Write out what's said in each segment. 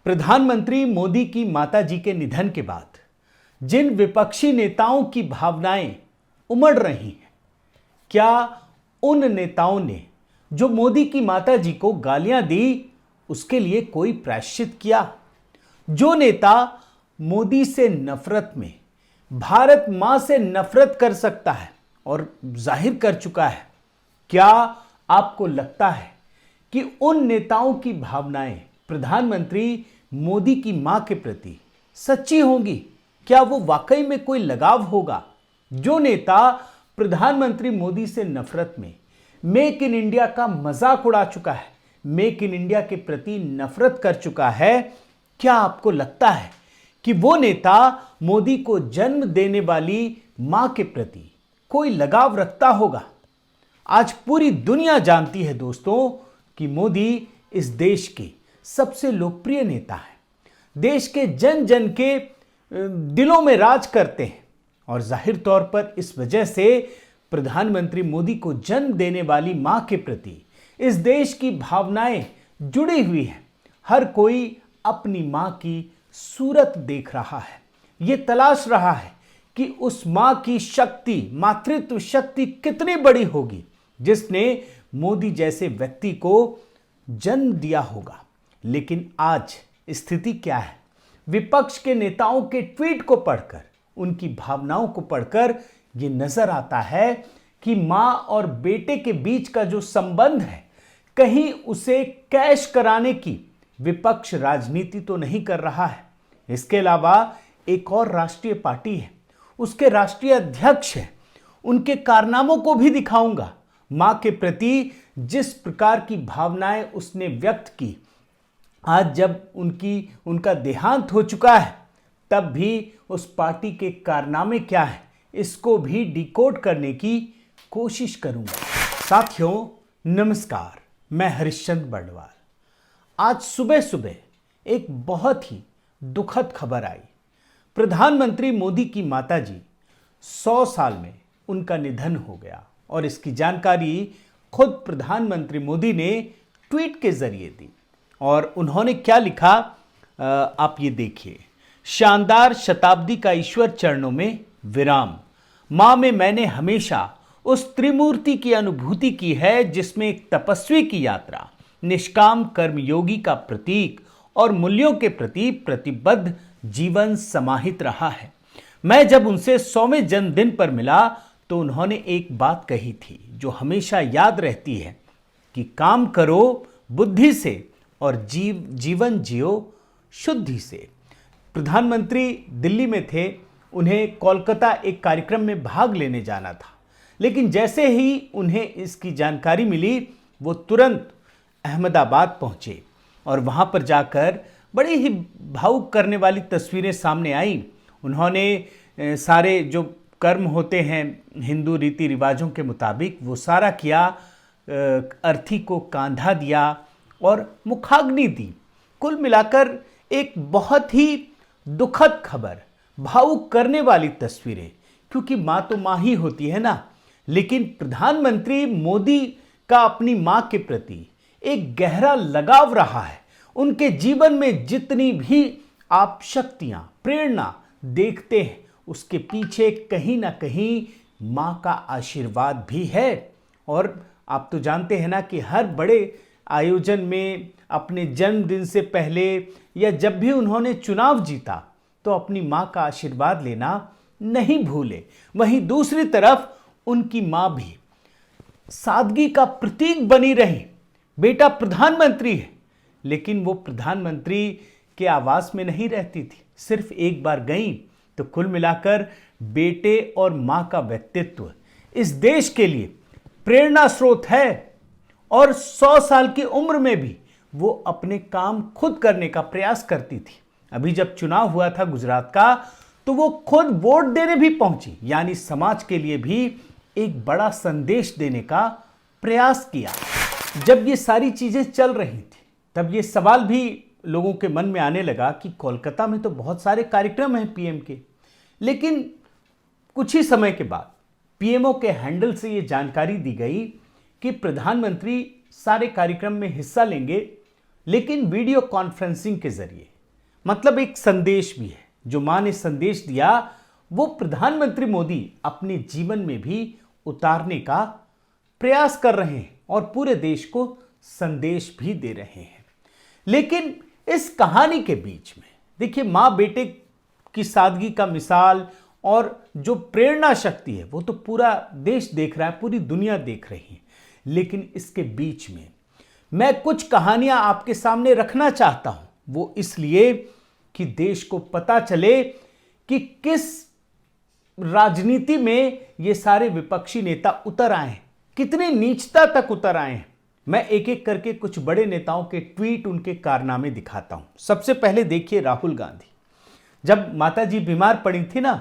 प्रधानमंत्री मोदी की माताजी के निधन के बाद जिन विपक्षी नेताओं की भावनाएं उमड़ रही हैं, क्या उन नेताओं ने जो मोदी की माताजी को गालियां दी उसके लिए कोई प्रायश्चित किया? जो नेता मोदी से नफरत में भारत मां से नफरत कर सकता है और जाहिर कर चुका है, क्या आपको लगता है कि उन नेताओं की भावनाएं प्रधानमंत्री मोदी की मां के प्रति सच्ची होंगी? क्या वो वाकई में कोई लगाव होगा? जो नेता प्रधानमंत्री मोदी से नफरत में मेक इन इंडिया का मजाक उड़ा चुका है, मेक इन इंडिया के प्रति नफरत कर चुका है, क्या आपको लगता है कि वो नेता मोदी को जन्म देने वाली मां के प्रति कोई लगाव रखता होगा? आज पूरी दुनिया जानती है दोस्तों कि मोदी इस देश के सबसे लोकप्रिय नेता है, देश के जन जन के दिलों में राज करते हैं और जाहिर तौर पर इस वजह से प्रधानमंत्री मोदी को जन्म देने वाली मां के प्रति इस देश की भावनाएं जुड़ी हुई हैं। हर कोई अपनी मां की सूरत देख रहा है, ये तलाश रहा है कि उस मां की शक्ति, मातृत्व शक्ति कितनी बड़ी होगी जिसने मोदी जैसे व्यक्ति को जन्म दिया होगा। लेकिन आज स्थिति क्या है? विपक्ष के नेताओं के ट्वीट को पढ़कर, उनकी भावनाओं को पढ़कर ये नजर आता है कि मां और बेटे के बीच का जो संबंध है, कहीं उसे कैश कराने की विपक्ष राजनीति तो नहीं कर रहा है। इसके अलावा एक और राष्ट्रीय पार्टी है, उसके राष्ट्रीय अध्यक्ष हैं, उनके कारनामों को भी दिखाऊंगा। मां के प्रति जिस प्रकार की भावनाएं उसने व्यक्त की, आज जब उनका देहांत हो चुका है, तब भी उस पार्टी के कारनामे क्या है, इसको भी डिकोड करने की कोशिश करूंगा। साथियों नमस्कार, मैं हरिश्चंद्र बर्णवाल। आज सुबह सुबह एक बहुत ही दुखद खबर आई। प्रधानमंत्री मोदी की माताजी 100 साल में उनका निधन हो गया और इसकी जानकारी खुद प्रधानमंत्री मोदी ने ट्वीट के जरिए दी। और उन्होंने क्या लिखा, आप ये देखिए। शानदार शताब्दी का ईश्वर चरणों में विराम। मां में मैंने हमेशा उस त्रिमूर्ति की अनुभूति की है जिसमें एक तपस्वी की यात्रा, निष्काम कर्मयोगी का प्रतीक और मूल्यों के प्रति प्रतिबद्ध जीवन समाहित रहा है। मैं जब उनसे 100वें जन्मदिन पर मिला तो उन्होंने एक बात कही थी जो हमेशा याद रहती है कि काम करो बुद्धि से और जीवन जियो शुद्धि से। प्रधानमंत्री दिल्ली में थे, उन्हें कोलकाता एक कार्यक्रम में भाग लेने जाना था, लेकिन जैसे ही उन्हें इसकी जानकारी मिली वो तुरंत अहमदाबाद पहुंचे और वहां पर जाकर बड़ी ही भावुक करने वाली तस्वीरें सामने आई। उन्होंने सारे जो कर्म होते हैं हिंदू रीति रिवाजों के मुताबिक वो सारा किया, अर्थी को कांधा दिया और मुखाग्नि दी। कुल मिलाकर एक बहुत ही दुखद खबर, भावुक करने वाली तस्वीरें, क्योंकि मां तो मां ही होती है ना। लेकिन प्रधानमंत्री मोदी का अपनी मां के प्रति एक गहरा लगाव रहा है। उनके जीवन में जितनी भी आप शक्तियां, प्रेरणा देखते हैं, उसके पीछे कहीं ना कहीं मां का आशीर्वाद भी है। और आप तो जानते हैं ना कि हर बड़े आयोजन में अपने जन्मदिन से पहले या जब भी उन्होंने चुनाव जीता तो अपनी मां का आशीर्वाद लेना नहीं भूले। वहीं दूसरी तरफ उनकी मां भी सादगी का प्रतीक बनी रही। बेटा प्रधानमंत्री है, लेकिन वो प्रधानमंत्री के आवास में नहीं रहती थी, सिर्फ एक बार गई। तो कुल मिलाकर बेटे और मां का व्यक्तित्व इस देश के लिए प्रेरणा स्रोत है। और 100 साल की उम्र में भी वो अपने काम खुद करने का प्रयास करती थी। अभी जब चुनाव हुआ था गुजरात का, तो वो खुद वोट देने भी पहुंची, यानी समाज के लिए भी एक बड़ा संदेश देने का प्रयास किया। जब ये सारी चीजें चल रही थी, तब ये सवाल भी लोगों के मन में आने लगा कि कोलकाता में तो बहुत सारे कार्यक्रम हैं पीएम के, लेकिन कुछ ही समय के बाद पीएमओ के हैंडल से ये जानकारी दी गई कि प्रधानमंत्री सारे कार्यक्रम में हिस्सा लेंगे, लेकिन वीडियो कॉन्फ्रेंसिंग के जरिए, मतलब एक संदेश भी है। जो मां ने संदेश दिया वो प्रधानमंत्री मोदी अपने जीवन में भी उतारने का प्रयास कर रहे हैं और पूरे देश को संदेश भी दे रहे हैं। लेकिन इस कहानी के बीच में देखिए, मां बेटे की सादगी का मिसाल और जो प्रेरणा शक्ति है वो तो पूरा देश देख रहा है, पूरी दुनिया देख रही है। लेकिन इसके बीच में मैं कुछ कहानियां आपके सामने रखना चाहता हूं, वो इसलिए कि देश को पता चले कि किस राजनीति में ये सारे विपक्षी नेता उतर आए हैं, कितनी नीचता तक उतर आए हैं। मैं एक एक करके कुछ बड़े नेताओं के ट्वीट, उनके कारनामे दिखाता हूं। सबसे पहले देखिए राहुल गांधी। जब माताजी बीमार पड़ी थी ना,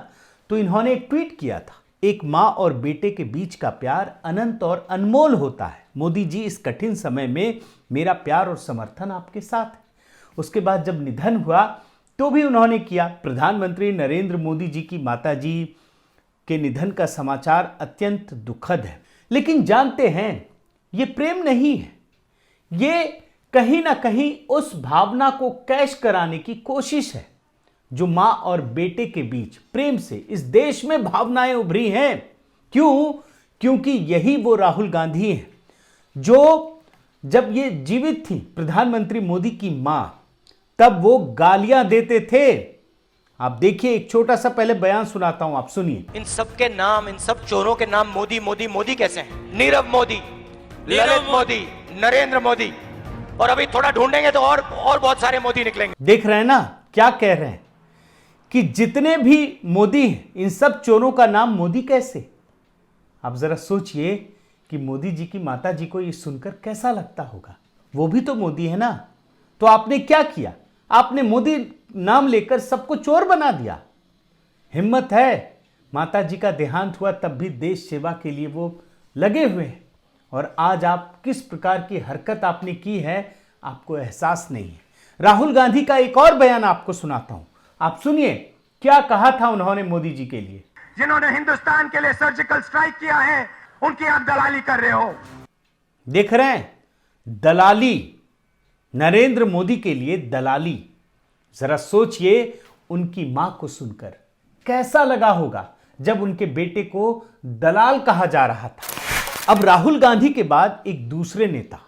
तो इन्होंने एक ट्वीट किया था, एक मां और बेटे के बीच का प्यार अनंत और अनमोल होता है। मोदी जी, इस कठिन समय में मेरा प्यार और समर्थन आपके साथ है। उसके बाद जब निधन हुआ तो भी उन्होंने किया, प्रधानमंत्री नरेंद्र मोदी जी की माताजी के निधन का समाचार अत्यंत दुखद है। लेकिन जानते हैं, ये प्रेम नहीं है, ये कहीं ना कहीं उस भावना को कैश कराने की कोशिश है जो मां और बेटे के बीच प्रेम से इस देश में भावनाएं उभरी हैं। क्यों? क्योंकि यही वो राहुल गांधी हैं जो जब ये जीवित थी, प्रधानमंत्री मोदी की मां, तब वो गालियां देते थे। आप देखिए, एक छोटा सा पहले बयान सुनाता हूं, आप सुनिए। इन सब के नाम, इन सब चोरों के नाम मोदी मोदी मोदी कैसे हैं? नीरव मोदी, ललित मोदी, नरेंद्र मोदी, और अभी थोड़ा ढूंढेंगे तो और बहुत सारे मोदी निकलेंगे। देख रहे हैं ना क्या कह रहे हैं कि जितने भी मोदी हैं, इन सब चोरों का नाम मोदी कैसे? आप जरा सोचिए कि मोदी जी की माता जी को ये सुनकर कैसा लगता होगा। वो भी तो मोदी है ना। तो आपने क्या किया? आपने मोदी नाम लेकर सबको चोर बना दिया। हिम्मत है, माता जी का देहांत हुआ तब भी देश सेवा के लिए वो लगे हुए हैं, और आज आप किस प्रकार की हरकत आपने की है आपको एहसास नहीं है। राहुल गांधी का एक और बयान आपको सुनाता हूं, आप सुनिए क्या कहा था उन्होंने मोदी जी के लिए। जिन्होंने हिंदुस्तान के लिए सर्जिकल स्ट्राइक किया है, उनकी आप दलाली कर रहे हो। देख रहे हैं, दलाली, नरेंद्र मोदी के लिए दलाली। जरा सोचिए उनकी मां को सुनकर कैसा लगा होगा जब उनके बेटे को दलाल कहा जा रहा था। अब राहुल गांधी के बाद एक दूसरे नेता,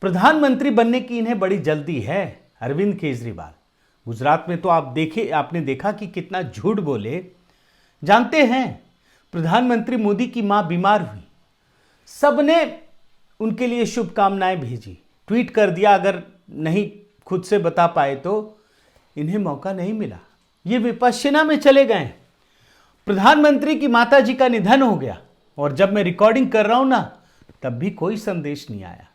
प्रधानमंत्री बनने की इन्हें बड़ी जल्दी है, अरविंद केजरीवाल। गुजरात में तो आपने देखा कि कितना झूठ बोले। जानते हैं, प्रधानमंत्री मोदी की मां बीमार हुई, सबने उनके लिए शुभकामनाएं भेजी, ट्वीट कर दिया, अगर नहीं खुद से बता पाए तो इन्हें मौका नहीं मिला, ये विपश्यना में चले गए। प्रधानमंत्री की माता जी का निधन हो गया और जब मैं रिकॉर्डिंग कर रहा हूं ना, तब भी कोई संदेश नहीं आया,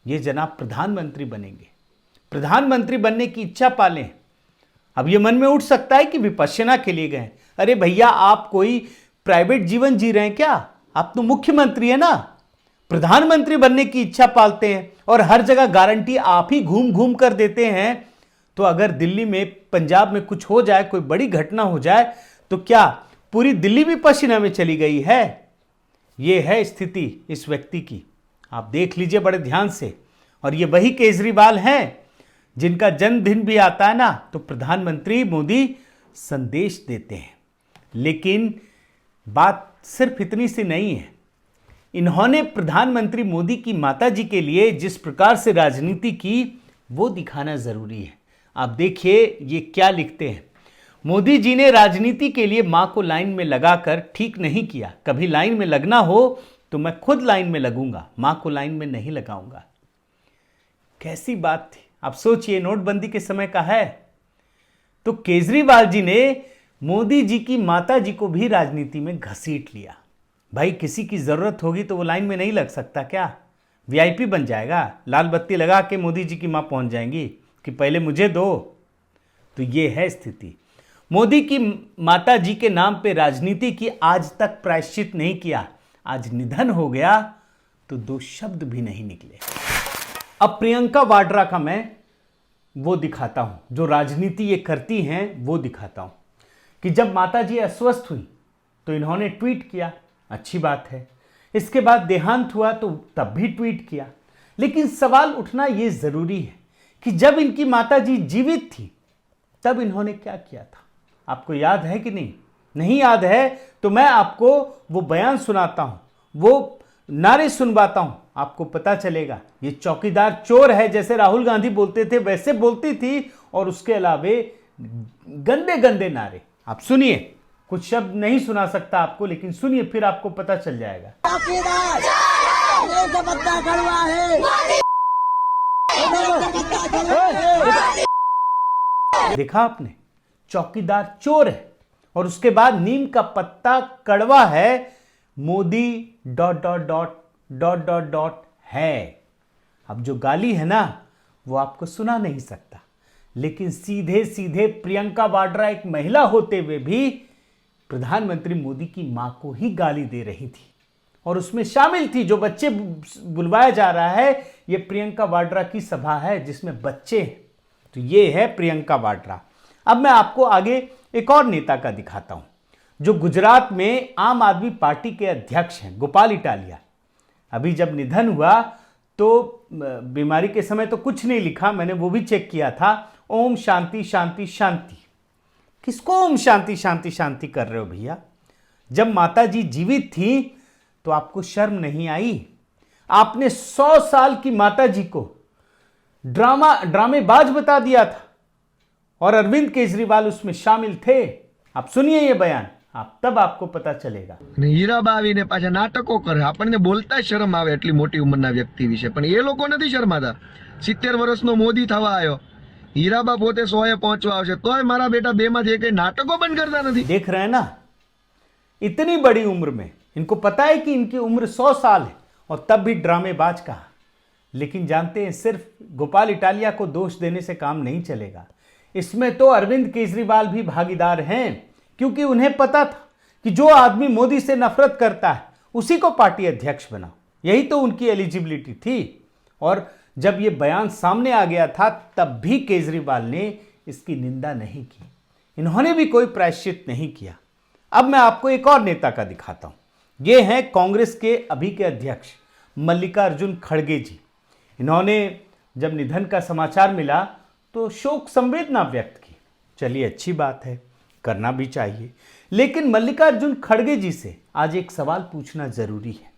ये जनाब प्रधानमंत्री बनेंगे, प्रधानमंत्री बनने की इच्छा पालें। अब ये मन में उठ सकता है कि विपश्यना के लिए गए। अरे भैया, आप कोई प्राइवेट जीवन जी रहे हैं क्या? आप तो मुख्यमंत्री है ना। प्रधानमंत्री बनने की इच्छा पालते हैं और हर जगह गारंटी आप ही घूम घूम कर देते हैं। तो अगर दिल्ली में, पंजाब में कुछ हो जाए, कोई बड़ी घटना हो जाए, तो क्या पूरी दिल्ली भी पसीना में चली गई है? ये है स्थिति इस व्यक्ति की, आप देख लीजिए बड़े ध्यान से। और ये वही केजरीवाल हैं जिनका जन्मदिन भी आता है ना, तो प्रधानमंत्री मोदी संदेश देते हैं। लेकिन बात सिर्फ इतनी सी नहीं है। इन्होंने प्रधानमंत्री मोदी की माताजी के लिए जिस प्रकार से राजनीति की, वो दिखाना जरूरी है। आप देखिए ये क्या लिखते हैं। मोदी जी ने राजनीति के लिए मां को लाइन में लगाकर ठीक नहीं किया। कभी लाइन में लगना हो तो मैं खुद लाइन में लगूंगा, मां को लाइन में नहीं लगाऊंगा। कैसी बात थी। आप सोचिए, नोटबंदी के समय का है, तो केजरीवाल जी ने मोदी जी की माता जी को भी राजनीति में घसीट लिया। भाई, किसी की जरूरत होगी तो वो लाइन में नहीं लग सकता क्या? वीआईपी बन जाएगा, लाल बत्ती लगा के मोदी जी की मां पहुंच जाएंगी कि पहले मुझे दो। तो ये है स्थिति। मोदी की माता जी के नाम पे राजनीति की आज तक प्रायश्चित नहीं किया। आज निधन हो गया तो दो शब्द भी नहीं निकले। अब प्रियंका वाड्रा का मैं वो दिखाता हूं, जो राजनीति ये करती हैं वो दिखाता हूं कि जब माता जी अस्वस्थ हुई तो इन्होंने ट्वीट किया, अच्छी बात है। इसके बाद देहांत हुआ तो तब भी ट्वीट किया। लेकिन सवाल उठना ये जरूरी है कि जब इनकी माता जी जीवित थी तब इन्होंने क्या किया था, आपको याद है कि नहीं? नहीं याद है तो मैं आपको वो बयान सुनाता हूं, वो नारे सुनवाता हूं, आपको पता चलेगा ये चौकीदार चोर है, जैसे राहुल गांधी बोलते थे वैसे बोलती थी, और उसके अलावे गंदे गंदे नारे। आप सुनिए, कुछ शब्द नहीं सुना सकता आपको, लेकिन सुनिए फिर आपको पता चल जाएगा। देखा आपने, चौकीदार चोर है, और उसके बाद नीम का पत्ता कड़वा है, मोदी ... है। अब जो गाली है ना वो आपको सुना नहीं सकता, लेकिन सीधे सीधे प्रियंका वाड्रा एक महिला होते हुए भी प्रधानमंत्री मोदी की मां को ही गाली दे रही थी, और उसमें शामिल थी। जो बच्चे बुलवाया जा रहा है, ये प्रियंका वाड्रा की सभा है जिसमें बच्चे हैं, तो ये है प्रियंका वाड्रा। अब मैं आपको आगे एक और नेता का दिखाता हूं, जो गुजरात में आम आदमी पार्टी के अध्यक्ष हैं, गोपाल इटालिया। अभी जब निधन हुआ तो बीमारी के समय तो कुछ नहीं लिखा, मैंने वो भी चेक किया था, ओम शांति शांति शांति। किसको ओम शांति शांति शांति कर रहे हो भैया? जब माता जी जीवित थी तो आपको शर्म नहीं आई? आपने 100 साल की माता जी को ड्रामेबाज बता दिया था, और अरविंद केजरीवाल उसमें शामिल थे। आप सुनिए ये बयान, तब आपको पता चलेगा। હીરાબા આવીને પાછા નાટકો કરે, આપણને બોલતા શરમ આવે એટલી મોટી ઉંમરના વ્યક્તિ વિશે, પણ એ લોકો નથી શરમાતા। 70 વર્ષનો મોદી થવા આવ્યો, હીરાબા પોતે 100 પહોંચવા આવશે, તોય મારા બેટા બે માંથી એક નાટકો બંધ करता નથી। देख रहे हैं ना, इतनी बड़ी उम्र में इनको पता है कि इनकी उम्र 100 साल है, और तब भी ड्रामेबाज कहा। लेकिन जानते हैं, सिर्फ गोपाल इटालिया को दोष देने से काम नहीं चलेगा, इसमें तो अरविंद केजरीवाल भी भागीदार हैं, क्योंकि उन्हें पता था कि जो आदमी मोदी से नफरत करता है उसी को पार्टी अध्यक्ष बनाओ, यही तो उनकी एलिजिबिलिटी थी। और जब यह बयान सामने आ गया था तब भी केजरीवाल ने इसकी निंदा नहीं की, इन्होंने भी कोई प्रायश्चित नहीं किया। अब मैं आपको एक और नेता का दिखाता हूं, ये हैं कांग्रेस के अभी के अध्यक्ष मल्लिकार्जुन खड़गे जी। इन्होंने जब निधन का समाचार मिला तो शोक संवेदना व्यक्त की। चलिए, अच्छी बात है, करना भी चाहिए, लेकिन मल्लिकार्जुन खड़गे जी से आज एक सवाल पूछना जरूरी है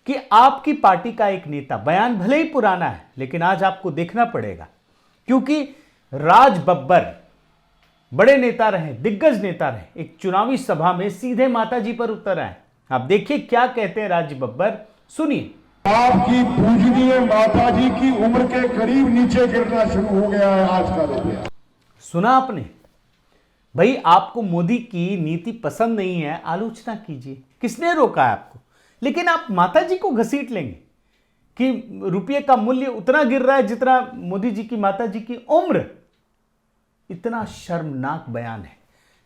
कि आपकी पार्टी का एक नेता, बयान भले ही पुराना है लेकिन आज आपको देखना पड़ेगा, क्योंकि राज बब्बर बड़े नेता रहे, दिग्गज नेता रहे, एक चुनावी सभा में सीधे माताजी पर उतर आए। आप देखिए क्या कहते हैं राज बब्बर, सुनिए। आपकी पूजनीय माताजी की उम्र के करीब नीचे गिरना शुरू हो गया है आज का रुपया। सुना आपने? भाई, आपको मोदी की नीति पसंद नहीं है, आलोचना कीजिए, किसने रोका है आपको? लेकिन आप माताजी को घसीट लेंगे कि रुपये का मूल्य उतना गिर रहा है जितना मोदी जी की माताजी की उम्र। इतना शर्मनाक बयान है।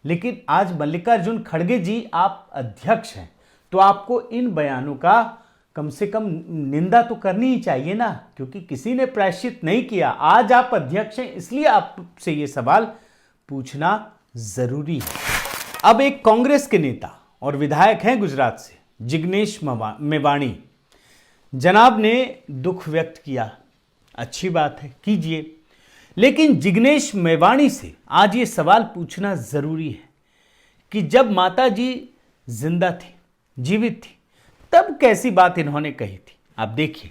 लेकिन आज मल्लिकार्जुन खड़गे जी, आप अध्यक्ष हैं, तो आपको इन बयानों का कम से कम निंदा तो करनी ही चाहिए ना, क्योंकि किसी ने प्रायश्चित नहीं किया। आज आप अध्यक्ष हैं, इसलिए आपसे यह सवाल पूछना जरूरी है। अब एक कांग्रेस के नेता और विधायक हैं गुजरात से, जिग्नेश मेवाणी। जनाब ने दुख व्यक्त किया, अच्छी बात है, कीजिए, लेकिन जिग्नेश मेवाणी से आज ये सवाल पूछना जरूरी है कि जब माता जी जिंदा थी, जीवित थी, तब कैसी बात इन्होंने कही थी। आप देखिए,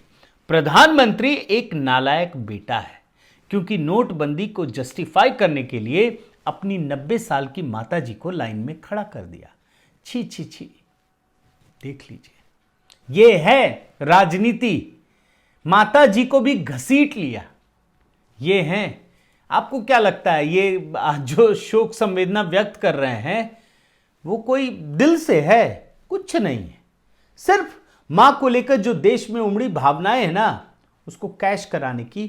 प्रधानमंत्री एक नालायक बेटा है, क्योंकि नोटबंदी को जस्टिफाई करने के लिए अपनी 90 साल की माताजी को लाइन में खड़ा कर दिया। छी छी छी, देख लीजिए, ये है राजनीति। माताजी को भी घसीट लिया। ये हैं, आपको क्या लगता है ये जो शोक संवेदना व्यक्त कर रहे हैं वो कोई दिल से है? कुछ नहीं है, सिर्फ मां को लेकर जो देश में उमड़ी भावनाएं हैं ना, उसको कैश कराने की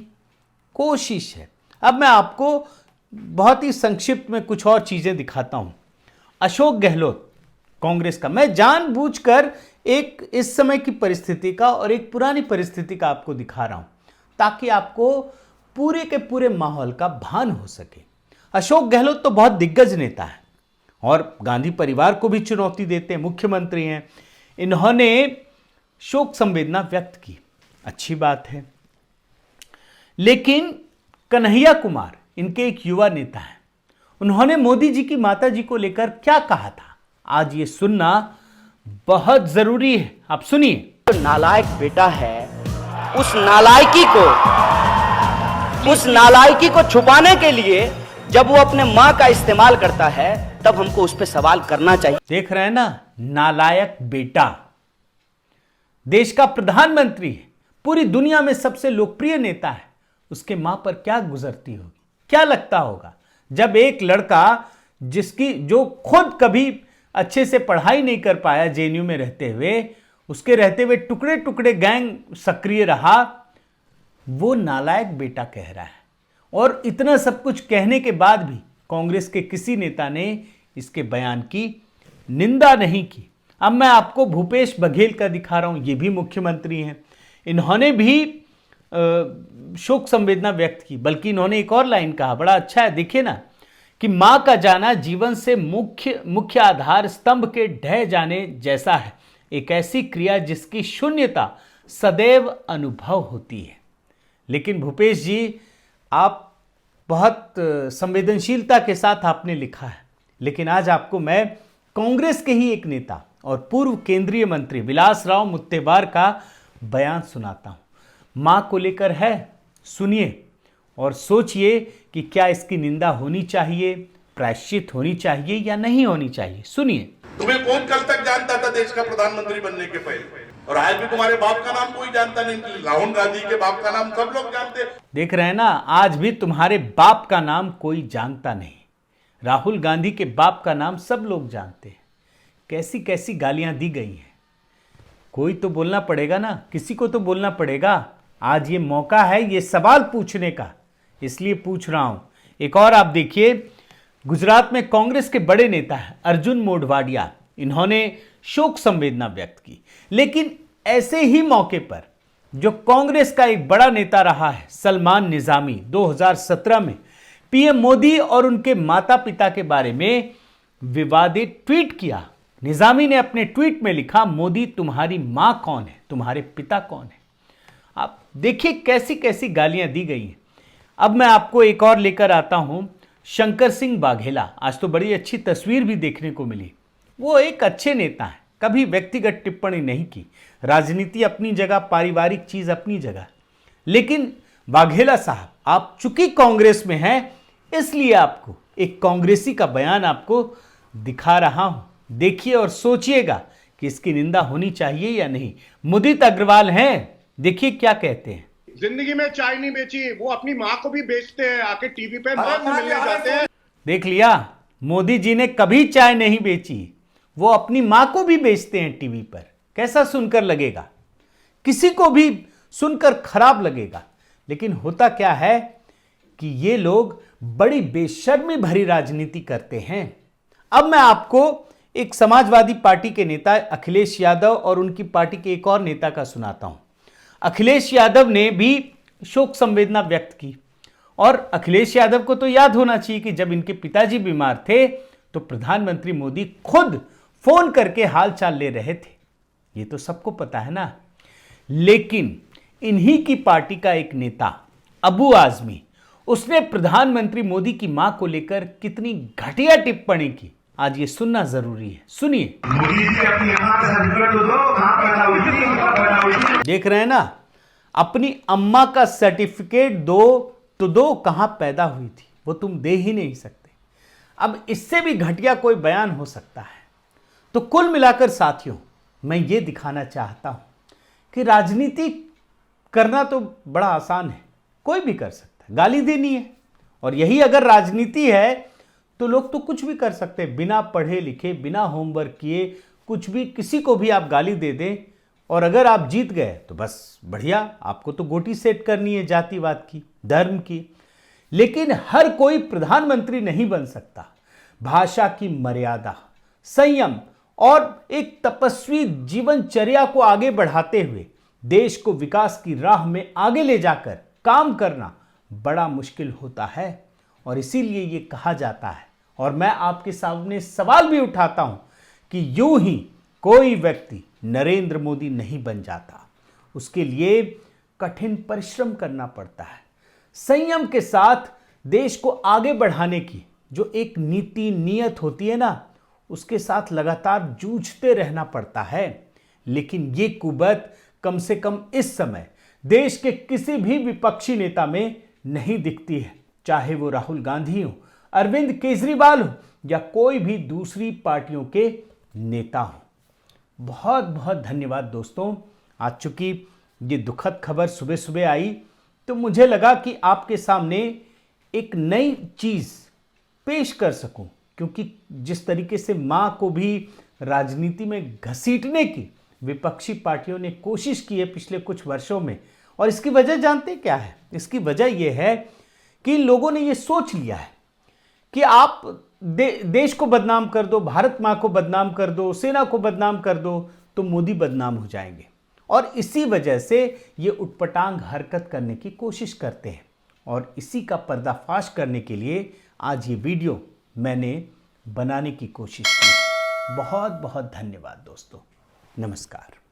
कोशिश है। अब मैं आपको बहुत ही संक्षिप्त में कुछ और चीजें दिखाता हूं। अशोक गहलोत कांग्रेस का, मैं जानबूझकर एक इस समय की परिस्थिति का और एक पुरानी परिस्थिति का आपको दिखा रहा हूं, ताकि आपको पूरे के पूरे माहौल का भान हो सके। अशोक गहलोत तो बहुत दिग्गज नेता है और गांधी परिवार को भी चुनौती देते हैं, मुख्यमंत्री हैं। इन्होंने शोक संवेदना व्यक्त की, अच्छी बात है, लेकिन कन्हैया कुमार इनके एक युवा नेता हैं, उन्होंने मोदी जी की माता जी को लेकर क्या कहा था, आज ये सुनना बहुत जरूरी है। आप सुनिए। जो नालायक बेटा है, उस नालायकी को छुपाने के लिए जब वो अपने मां का इस्तेमाल करता है, तब हमको उस पर सवाल करना चाहिए। देख रहे हैं ना, नालायक बेटा, देश का प्रधानमंत्री है, पूरी दुनिया में सबसे लोकप्रिय नेता है, उसके मां पर क्या गुजरती होगी, क्या लगता होगा जब एक लड़का जो खुद कभी अच्छे से पढ़ाई नहीं कर पाया जेएनयू में रहते हुए, उसके रहते हुए टुकड़े टुकड़े गैंग सक्रिय रहा, वो नालायक बेटा कह रहा है। और इतना सब कुछ कहने के बाद भी कांग्रेस के किसी नेता ने इसके बयान की निंदा नहीं की। अब मैं आपको भूपेश बघेल का दिखा रहा हूं, ये भी मुख्यमंत्री हैं, इन्होंने भी शोक संवेदना व्यक्त की, बल्कि इन्होंने एक और लाइन कहा, बड़ा अच्छा है, देखिए ना, कि मां का जाना जीवन से मुख्य आधार स्तंभ के ढह जाने जैसा है, एक ऐसी क्रिया जिसकी शून्यता सदैव अनुभव होती है। लेकिन भूपेश जी, आप बहुत संवेदनशीलता के साथ आपने लिखा है, लेकिन आज आपको मैं कांग्रेस के ही एक नेता और पूर्व केंद्रीय मंत्री विलासराव मुत्तेबार का बयान सुनाता हूं। मां को लेकर है, सुनिए और सोचिए कि क्या इसकी निंदा होनी चाहिए, प्रायश्चित होनी चाहिए या नहीं होनी चाहिए। सुनिए। तुम्हें कौन कल तक जानता था देश का प्रधानमंत्री बनने के पहले? और आज भी तुम्हारे बाप का नाम कोई जानता नहीं। राहुल गांधी के बाप का नाम सब लोग जानते। देख रहे हैं ना, आज भी तुम्हारे बाप का नाम कोई जानता नहीं। राहुल गांधी के बाप का नाम सब लोग जानते हैं। कैसी कैसी गालियां दी गई हैं। कोई तो बोलना पड़ेगा ना, किसी को तो बोलना पड़ेगा। आज ये मौका है ये सवाल पूछने का, इसलिए पूछ रहा हूं। एक और आप देखिए, गुजरात में कांग्रेस के बड़े नेता हैं अर्जुन मोढवाडिया, इन्होंने शोक संवेदना व्यक्त की। लेकिन ऐसे ही मौके पर जो कांग्रेस का एक बड़ा नेता रहा है सलमान निजामी, 2017 में पीएम मोदी और उनके माता पिता के बारे में विवादित ट्वीट किया। निजामी ने अपने ट्वीट में लिखा, मोदी तुम्हारी मां कौन है, तुम्हारे पिता कौन है। आप देखिए कैसी कैसी गालियां दी गई हैं। अब मैं आपको एक और लेकर आता हूं, शंकर सिंह वाघेला। आज तो बड़ी अच्छी तस्वीर भी देखने को मिली। वो एक अच्छे नेता हैं, कभी व्यक्तिगत टिप्पणी नहीं की, राजनीति अपनी जगह, पारिवारिक चीज अपनी जगह। लेकिन वाघेला साहब, आप चूंकि कांग्रेस में हैं, इसलिए आपको एक कांग्रेसी का बयान आपको दिखा रहा हूं। देखिए और सोचिएगा कि इसकी निंदा होनी चाहिए या नहीं। मुदित अग्रवाल हैं, देखिए क्या कहते हैं। जिंदगी में चाय नहीं बेची, वो अपनी माँ को भी बेचते हैं, आके टीवी पे माँ को मिलने जाते हैं। देख लिया, मोदी जी ने कभी चाय नहीं बेची, वो अपनी मां को भी बेचते हैं टीवी पर। कैसा सुनकर लगेगा? किसी को भी सुनकर खराब लगेगा। लेकिन होता क्या है कि ये लोग बड़ी बेशर्मी भरी राजनीति करते हैं। अब मैं आपको एक समाजवादी पार्टी के नेता अखिलेश यादव और उनकी पार्टी के एक और नेता का सुनाता हूं। अखिलेश यादव ने भी शोक संवेदना व्यक्त की। और अखिलेश यादव को तो याद होना चाहिए कि जब इनके पिताजी बीमार थे तो प्रधानमंत्री मोदी खुद फोन करके हाल चाल ले रहे थे, ये तो सबको पता है ना। लेकिन इन्हीं की पार्टी का एक नेता अबू आजमी, उसने प्रधानमंत्री मोदी की मां को लेकर कितनी घटिया टिप्पणी की, आज ये सुनना जरूरी है। सुनिए। देख रहे हैं ना, अपनी अम्मा का सर्टिफिकेट दो तो दो, कहां पैदा हुई थी वो तुम दे ही नहीं सकते। अब इससे भी घटिया कोई बयान हो सकता है। तो कुल मिलाकर साथियों, मैं ये दिखाना चाहता हूं कि राजनीति करना तो बड़ा आसान है, कोई भी कर सकता है, गाली देनी है। और यही अगर राजनीति है तो लोग तो कुछ भी कर सकते हैं, बिना पढ़े लिखे, बिना होमवर्क किए, कुछ भी, किसी को भी आप गाली दे दें। और अगर आप जीत गए तो बस बढ़िया, आपको तो गोटी सेट करनी है जातिवाद की, धर्म की। लेकिन हर कोई प्रधानमंत्री नहीं बन सकता। भाषा की मर्यादा, संयम और एक तपस्वी जीवनचर्या को आगे बढ़ाते हुए देश को विकास की राह में आगे ले जाकर काम करना बड़ा मुश्किल होता है। और इसीलिए ये कहा जाता है, और मैं आपके सामने सवाल भी उठाता हूं कि यूं ही कोई व्यक्ति नरेंद्र मोदी नहीं बन जाता। उसके लिए कठिन परिश्रम करना पड़ता है, संयम के साथ देश को आगे बढ़ाने की जो एक नीति नियत होती है ना, उसके साथ लगातार जूझते रहना पड़ता है। लेकिन ये कुबत कम से कम इस समय देश के किसी भी विपक्षी नेता में नहीं दिखती है, चाहे वो राहुल गांधी हो, अरविंद केजरीवाल हो या कोई भी दूसरी पार्टियों के नेता हो। बहुत बहुत धन्यवाद दोस्तों। आज चूंकि ये दुखद खबर सुबह सुबह आई तो मुझे लगा कि आपके सामने एक नई चीज़ पेश कर सकूं, क्योंकि जिस तरीके से मां को भी राजनीति में घसीटने की विपक्षी पार्टियों ने कोशिश की है पिछले कुछ वर्षों में, और इसकी वजह जानते क्या है? इसकी वजह यह है कि लोगों ने यह सोच लिया है कि आप देश को बदनाम कर दो, भारत मां को बदनाम कर दो, सेना को बदनाम कर दो, तो मोदी बदनाम हो जाएंगे। और इसी वजह से ये उटपटांग हरकत करने की कोशिश करते हैं, और इसी का पर्दाफाश करने के लिए आज ये वीडियो मैंने बनाने की कोशिश की। बहुत बहुत धन्यवाद दोस्तों। नमस्कार।